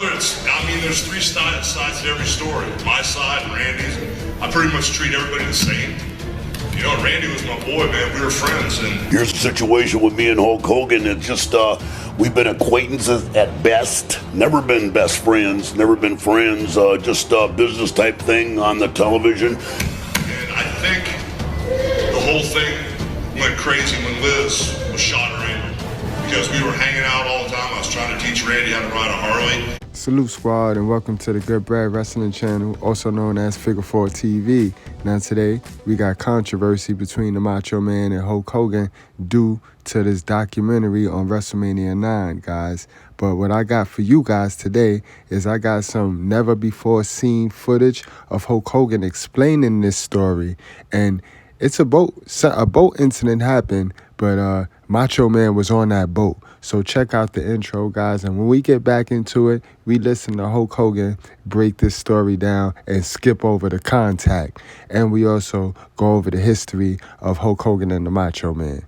There's three sides to every story. My side and Randy's. I pretty much treat everybody the same. You know, Randy was my boy, man. We were friends. And here's the situation with me and Hulk Hogan. It's just, we've been acquaintances at best. Never been best friends. Never been friends. Just a business type thing on the television. And I think the whole thing went crazy when Liz was shot at Randy. Because we were hanging out all the time. I was trying to teach Randy how to ride a Harley. Salute squad and welcome to the Goodbread Wrestling Channel, also known as Figure 4 TV. Now today, we got controversy between the Macho Man and Hulk Hogan due to this documentary on WrestleMania IX, guys. But what I got for you guys today is I got some never before seen footage of Hulk Hogan explaining this story. And it's a boat incident happened, but Macho Man was on that boat. So check out the intro, guys. And when we get back into it, we listen to Hulk Hogan break this story down and skip over the contact. And we also go over the history of Hulk Hogan and the Macho Man.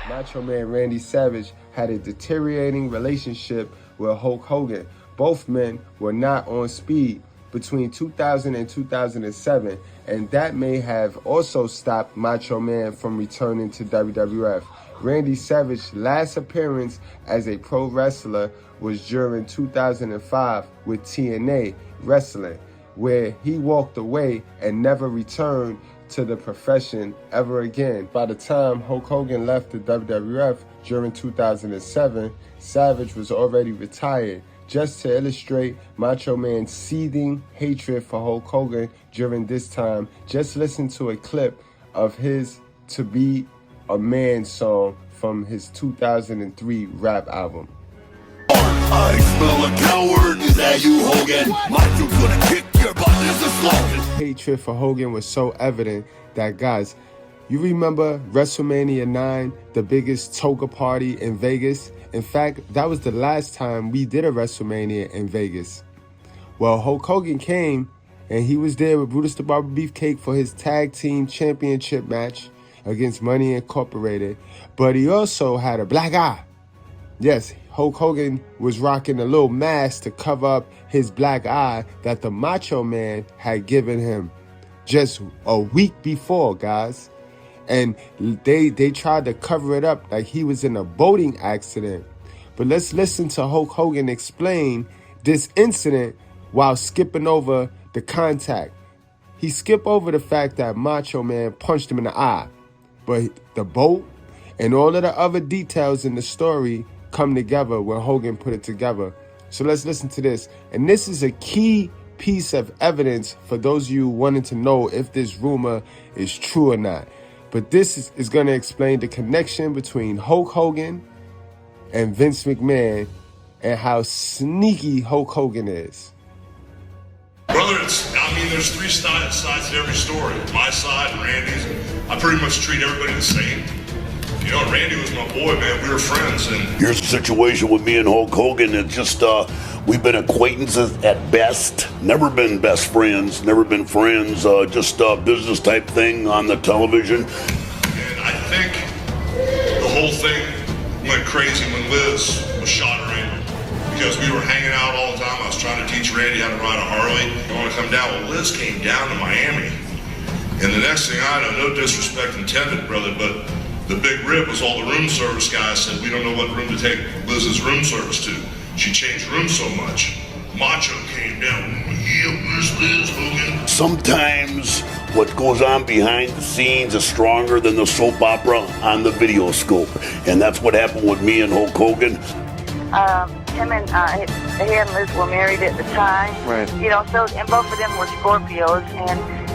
Macho Man Randy Savage had a deteriorating relationship with Hulk Hogan. Both men were not on speed between 2000 and 2007, and that may have also stopped Macho Man from returning to WWF. Randy Savage's last appearance as a pro wrestler was during 2005 with TNA Wrestling, where he walked away and never returned to the profession ever again. By the time Hulk Hogan left the WWF during 2007, Savage was already retired. Just to illustrate Macho Man's seething hatred for Hulk Hogan during this time, just listen to a clip of his To Be a Man song from his 2003 rap album. I smell a coward. Is that you, Hogan? Macho's gonna kick your butt. This is slogan. Hatred for Hogan was so evident that, guys, you remember WrestleMania IX, the biggest toga party in Vegas? In fact, that was the last time we did a WrestleMania in Vegas. Well, Hulk Hogan came, and he was there with Brutus the Barber Beefcake for his tag team championship match against Money Incorporated. But he also had a black eye. Yes, Hulk Hogan was rocking a little mask to cover up his black eye that the Macho Man had given him just a week before, guys. And they tried to cover it up like he was in a boating accident. But let's listen to Hulk Hogan explain this incident while skipping over the contact. He skipped over the fact that Macho Man punched him in the eye. But the boat and all of the other details in the story come together when Hogan put it together. So let's listen to this. And this is a key piece of evidence for those of you wanting to know if this rumor is true or not. But this is going to explain the connection between Hulk Hogan and Vince McMahon and how sneaky Hulk Hogan is. brother, there's three sides to every story. My side and Randy's. I pretty much treat everybody the same. You know, Randy was my boy, man. We were friends. And here's the situation with me and Hulk Hogan. It's just, we've been acquaintances at best. Never been best friends. Never been friends. Just a business type thing on the television. And I think the whole thing went crazy when Liz was shot at Randy. Because we were hanging out all the time. I was trying to teach Randy how to ride a Harley. You want to come down? Well, Liz came down to Miami. And the next thing I know, no disrespect intended, brother, but the big rib was all the room service guys said, we don't know what room to take Liz's room service to. She changed rooms so much. Macho came down. Yeah, where's Liz, Hogan? Sometimes what goes on behind the scenes is stronger than the soap opera on the video scope. And that's what happened with me and Hulk Hogan. Him and he and Liz were married at the time. Right. You know, so, and both of them were Scorpios,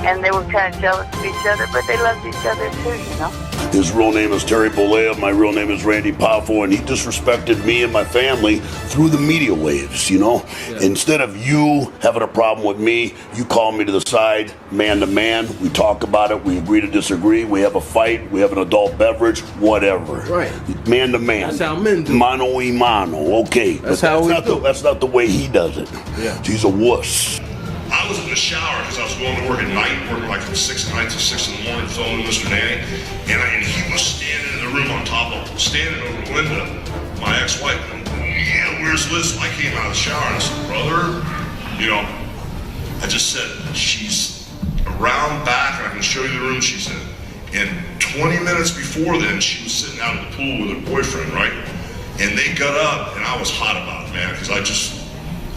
and they were kind of jealous of each other, but they loved each other too, you know. His real name is Terry Bollea. My real name is Randy Poffo, and he disrespected me and my family through the media waves, you know? Yeah. Instead of you having a problem with me, you call me to the side, man to man. We talk about it. We agree to disagree. We have a fight. We have an adult beverage, whatever. Right. Man to man. That's how men do. Mano y mano. Okay. That's how we do. That's not the way he does it. Yeah. He's a wuss. I I was in the shower because I was going to work at night, working like from 6 at night to 6 in the morning, filming Mr. Nanny. And he was standing in the room on top of, standing over Linda, my ex-wife. Yeah, where's Liz? I came out of the shower and I said, brother, you know, I just said, she's around back and I can show you the room she's in. And 20 minutes before then, she was sitting out at the pool with her boyfriend, right? And they got up and I was hot about it, man, because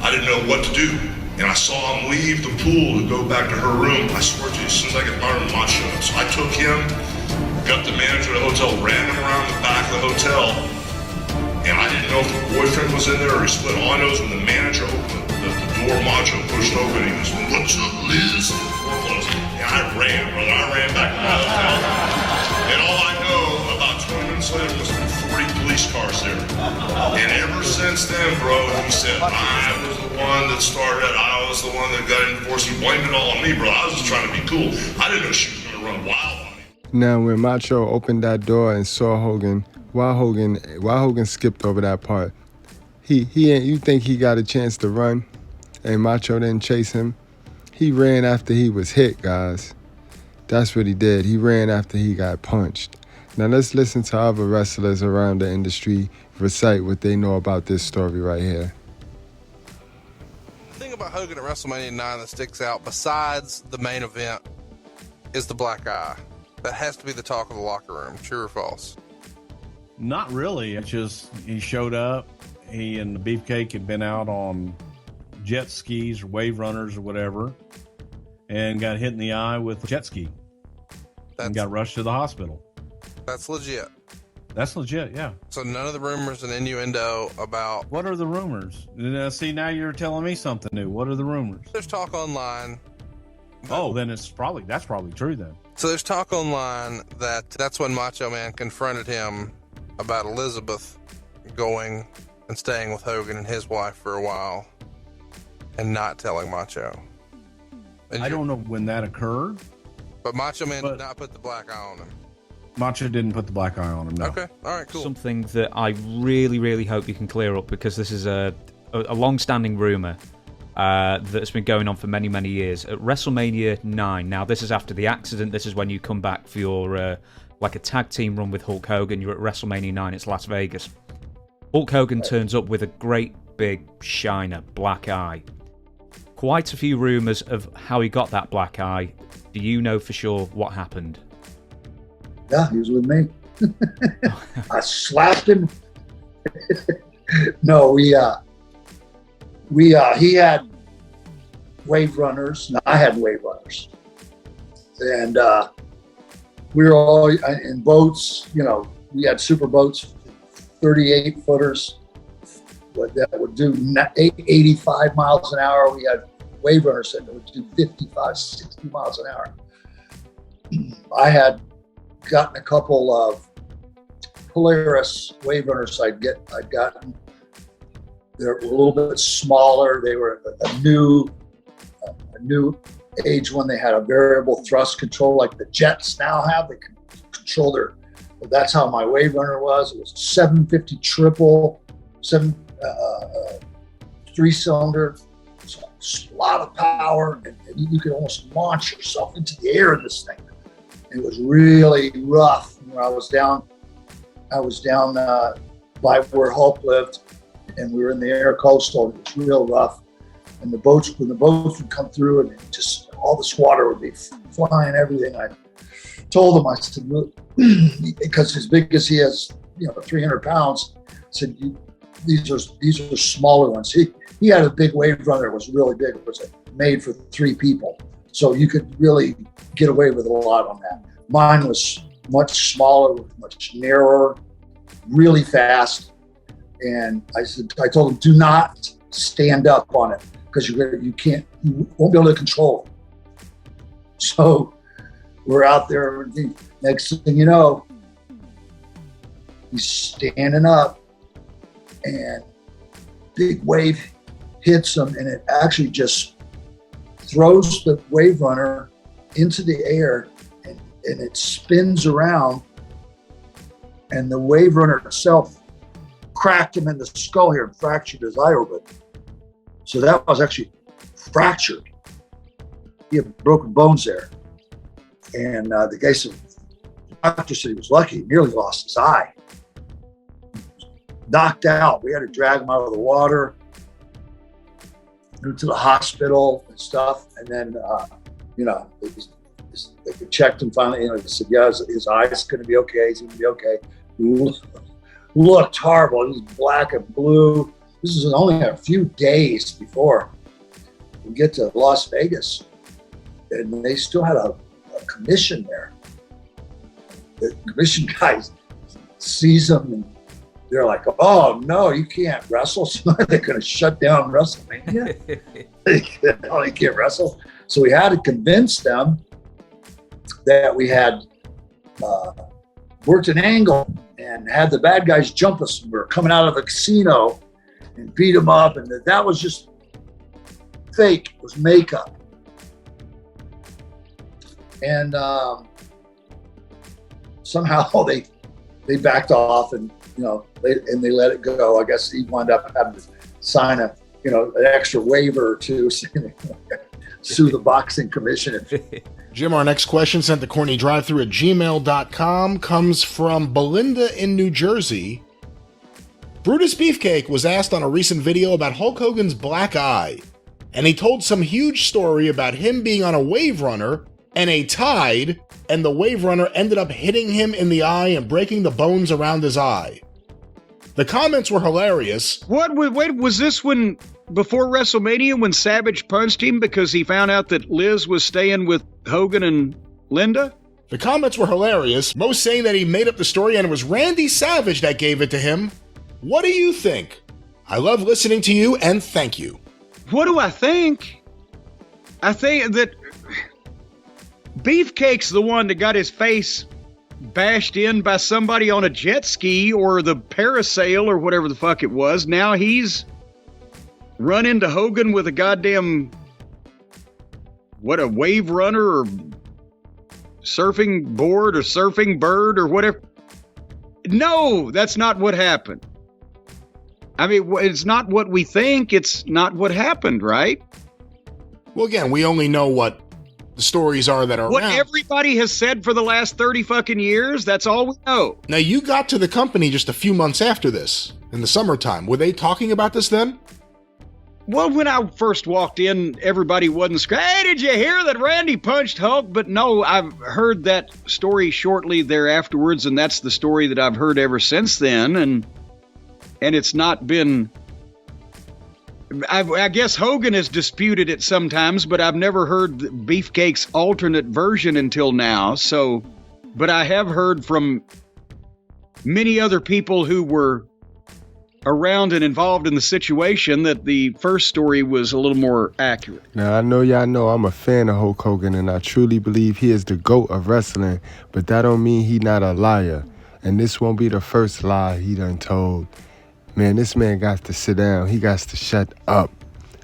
I didn't know what to do. And I saw him leave the pool to go back to her room. I swear to you, as soon as I get to my room, Mott showed up. So I took him, got the manager of the hotel, ran him around the back of the hotel, and I didn't know if the boyfriend was in there or he split. All I know is when the manager opened the door, Macho pushed open, he goes, what's up, Liz? And the door closed. And I ran, brother. I ran back to my hotel. And all I know, about 20 minutes later, was 40 police cars there. And ever since then, bro, he said, I was the one that started it. I was the one that got enforced. He blamed it all on me, bro. I was just trying to be cool. I didn't know she was going to run wild on me. Now, when Macho opened that door and saw Hogan, while Hogan skipped over that part, you think he got a chance to run and Macho didn't chase him? He ran after he was hit, guys. That's what he did. He ran after he got punched. Now let's listen to other wrestlers around the industry recite what they know about this story right here. The thing about Hogan at WrestleMania IX that sticks out, besides the main event, is the black eye. That has to be the talk of the locker room. True or false? Not really. It's just he showed up. He and the Beefcake had been out on jet skis or wave runners or whatever, and got hit in the eye with a jet ski and got rushed to the hospital. That's legit. That's legit, yeah. So none of the rumors and innuendo about... What are the rumors? See, now you're telling me something new. What are the rumors? There's talk online. Oh, then that's probably true then. So there's talk online that's when Macho Man confronted him about Elizabeth going and staying with Hogan and his wife for a while and not telling Macho. And I don't know when that occurred. But Macho Man did not put the black eye on him. Macho didn't put the black eye on him, no. Okay, all right, cool. Something that I really, really hope you can clear up, because this is a long-standing rumour that's been going on for many, many years. At WrestleMania IX, now this is after the accident, this is when you come back for your like a tag team run with Hulk Hogan. You're at WrestleMania IX, it's Las Vegas. Hulk Hogan turns up with a great big shiner, black eye. Quite a few rumours of how he got that black eye. Do you know for sure what happened? Yeah, he was with me. I slapped him. No, he had wave runners. No, I had wave runners. And we were all in boats, you know, we had super boats, 38 footers that would do 85 miles an hour. We had wave runners that would do 55, 60 miles an hour. I had gotten a couple of Polaris wave runners I'd gotten. They were a little bit smaller. They were a new age when they had a variable thrust control like the jets now have. They can control their, well, that's how my wave runner was. It was 750 triple, 3-cylinder. So a lot of power, and you could almost launch yourself into the air in this thing. It was really rough. When I was down by where Hulk lived, and we were in the air coastal, and it was real rough. And when the boats would come through, and just all this water would be flying everything. I told him, I said, look, because as big as he is, 300 pounds, I said, these are smaller ones. He had a big wave runner. It was really big. It was made for 3 people. So you could really get away with a lot on that. Mine was much smaller, much narrower, really fast. And I told him, do not stand up on it, because you won't be able to control it. So we're out there. Next thing you know, he's standing up, and big wave hits him, and it actually just throws the wave runner into the air, and it spins around, and the wave runner itself cracked him in the skull here and fractured his eye orbit. So that was actually fractured. he had broken bones there. And the guy said, the doctor said he was lucky. He nearly lost his eye. Knocked out. We had to drag him out of the water, to the hospital and stuff. And then, they checked him finally. They said, yeah, his eye's going to be okay. He's going to be okay. Looked horrible. He was black and blue. This is only a few days before we get to Las Vegas. And they still had a commission there. The commission guys sees him and they're like, oh no, you can't wrestle. So they're going to shut down WrestleMania. They can't wrestle. So we had to convince them that we had worked an angle and had the bad guys jump us. We were coming out of the casino and beat them up. And that was just fake. It was makeup. And somehow they backed off and, they let it go. I guess he wound up having to sign an extra waiver or two saying sue the boxing commission. Jim, our next question sent to cornydrivethrough@gmail.com comes from Belinda in New Jersey. Brutus Beefcake was asked on a recent video about Hulk Hogan's black eye, and he told some huge story about him being on a wave runner and a tide, and the wave runner ended up hitting him in the eye and breaking the bones around his eye. The comments were hilarious. Wait, was this before WrestleMania when Savage punched him because he found out that Liz was staying with Hogan and Linda? The comments were hilarious, most saying that he made up the story and it was Randy Savage that gave it to him. What do you think? I love listening to you and thank you. What do I think? I think that Beefcake's the one that got his face bashed in by somebody on a jet ski or the parasail or whatever the fuck it was. Now he's run into Hogan with a goddamn, a wave runner or surfing board or surfing bird or whatever. No, that's not what happened. I mean, it's not what we think. It's not what happened, right? Well, again, we only know what the stories are that are what around. Everybody has said for the last 30 fucking years. That's all we know. Now, you got to the company just a few months after this, in the summertime. Were they talking about this then? Well, when I first walked in, everybody wasn't screaming, hey, did you hear that Randy punched Hulk? But no, I've heard that story shortly there afterwards, and that's the story that I've heard ever since then. And it's not been... I guess Hogan has disputed it sometimes, but I've never heard Beefcake's alternate version until now. So, but I have heard from many other people who were around and involved in the situation that the first story was a little more accurate. Now, I know y'all know I'm a fan of Hulk Hogan, and I truly believe he is the GOAT of wrestling, but that don't mean he not a liar. And this won't be the first lie he done told. Man, this man got to sit down. He got to shut up.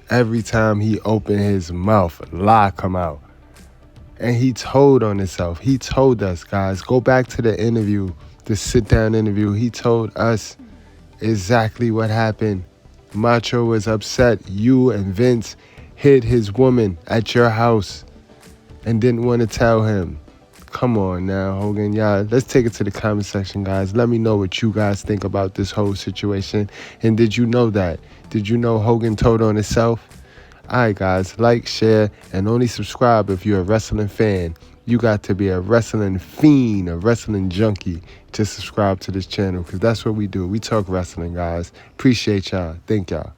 Every time he open his mouth, a lie come out. And he told on himself. He told us, guys, go back to the interview, the sit-down interview. He told us exactly what happened. Macho was upset. You and Vince hid his woman at your house and didn't want to tell him. Come on now, Hogan. Y'all, let's take it to the comment section, guys. Let me know what you guys think about this whole situation. And did you know that? Did you know Hogan told on himself? All right, guys, like, share, and only subscribe if you're a wrestling fan. You got to be a wrestling fiend, a wrestling junkie to subscribe to this channel, because that's what we do. We talk wrestling, guys. Appreciate y'all. Thank y'all.